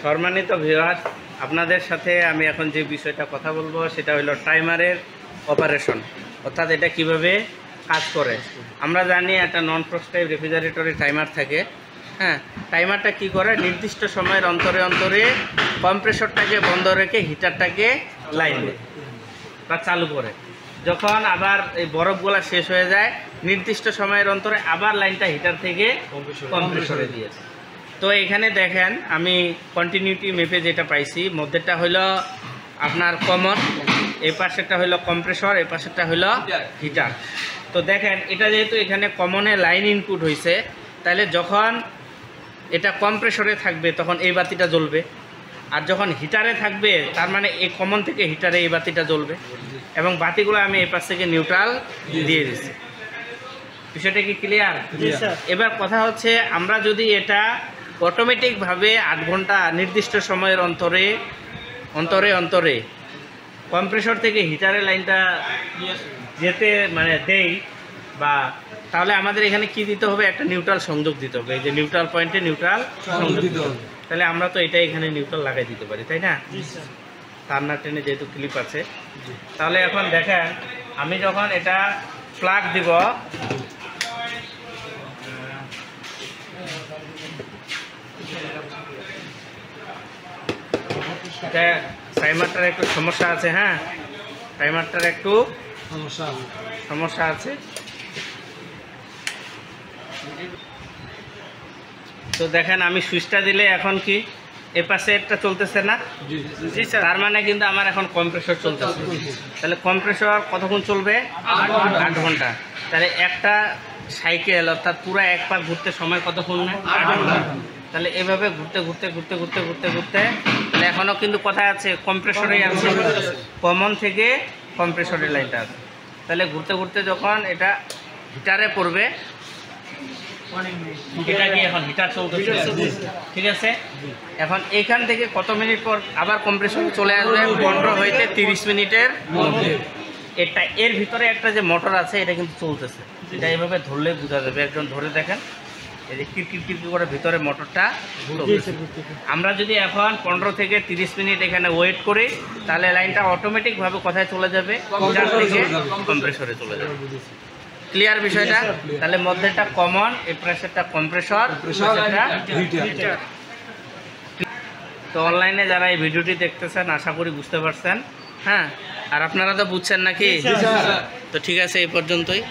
সম্মানিত ভিউয়ার, আপনাদের সাথে আমি এখন যে বিষয়টা কথা বলবো সেটা হলো টাইমারের অপারেশন, অর্থাৎ এটা কিভাবে কাজ করে। আমরা জানি একটা নন প্রস্ক্রাইব রেফ্রিজারেটরে টাইমার থাকে। হ্যাঁ, টাইমারটা কি করে, নির্দিষ্ট সময়ের অন্তরে অন্তরে কম্প্রেসরটাকে বন্ধ রেখে হিটারটাকে লাইন দেয় বা চালু করে। যখন আবার এই বরফগুলা শেষ হয়ে যায়, নির্দিষ্ট সময়ের অন্তরে আবার লাইনটা হিটার থেকে কম্প্রেসরে দিয়েছে। তো এখানে দেখেন আমি কন্টিনিউটি মেপে যেটা পাইছি, মধ্যেটা হলো আপনার কমন, এই পাশেরটা হলো কম্প্রেসর, এই পাশেরটা হলো হিটার। তো দেখেন এটা যেহেতু এখানে কমনে লাইন ইনপুট হয়েছে, তাহলে যখন এটা কম্প্রেসরে থাকবে তখন এই বাতিটা জ্বলবে, আর যখন হিটারে থাকবে তার মানে এই কমন থেকে হিটারে এই বাতিটা জ্বলবে। এবং বাতিগুলো আমি এই পাশ থেকে নিউট্রাল দিয়ে দিচ্ছি। বিষয়টা কি ক্লিয়ার? এবার কথা হচ্ছে, আমরা যদি এটা অটোমেটিকভাবে 8 ঘন্টা নির্দিষ্ট সময়ের অন্তরে অন্তরে অন্তরে কম্প্রেসর থেকে হিটারে লাইনটা যেতে মানে দেই, বা তাহলে আমাদের এখানে কি দিতে হবে, একটা নিউট্রাল সংযোগ দিতে হবে। এই যে নিউট্রাল পয়েন্টে নিউট্রাল সংযোগ দিতে হবে। তাহলে আমরা তো এটা এখানে নিউট্রাল লাগাই দিতে পারি, তাই না? তার না টেনে যেহেতু ক্লিপ আছে। তাহলে এখন দেখেন আমি যখন এটা প্লাগ দিব, টাইমারটার একটু সমস্যা আছে। হ্যাঁ, টাইমারটার একটু সমস্যা আছে। তো দেখেন আমি সুইচটা দিলে এখন কি এ পাশে একটা চলতেছে না? জি স্যার। তার মানে কিন্তু আমার এখন কম্প্রেসর চলতেছে। তাহলে কম্প্রেসর কতক্ষণ চলবে? 8 ঘন্টা। তাহলে একটা সাইকেল অর্থাৎ পুরো এক পাক ঘুরতে সময় কতক্ষণ নেয়? 8 ঘন্টা। তাহলে এভাবে ঘুরতে ঘুরতে ঘুরতে ঘুরতে ঘুরতে ঘুরতে তাহলে এখনও কিন্তু কোথায় আছে? কম্প্রেসরেই আছে। কমন থেকে কম্প্রেসরের লাইনটা আছে। তাহলে ঘুরতে ঘুরতে যখন এটা হিটারে পড়বে, এটা কি এখন হিটার চলতেছে, ঠিক আছে? এখন এইখান থেকে কত মিনিট পর আবার কম্প্রেসর চলে আসবে? 15 হইতে 30 মিনিটের মধ্যে। এটা এর ভিতরে একটা যে মোটর আছে এটা কিন্তু চলতেছে। এটা এইভাবে ধরলে বোঝা যাবে। একজন ধরে দেখেন, এই যে কিরকির করে ভিতরে মোটরটা চলতেছে। আমরা যদি এখন 15 থেকে 30 মিনিট এখানে ওয়েট করি, তাহলে লাইনটা অটোমেটিকভাবে কোথায় চলে যাবে? হিটার থেকে কম্প্রেসরে চলে যাবে। ক্লিয়ার বিষয়টা? তাহলে মধ্যেটা কমন, এই প্রেসারটা কম্প্রেসর, হিটার। তো অনলাইনে যারা এই ভিডিওটি দেখতেছেন আশা করি বুঝতে পারছেন। হ্যাঁ, আর আপনারা তো বুঝছেন নাকি? তো ঠিক আছে, এই পর্যন্তই।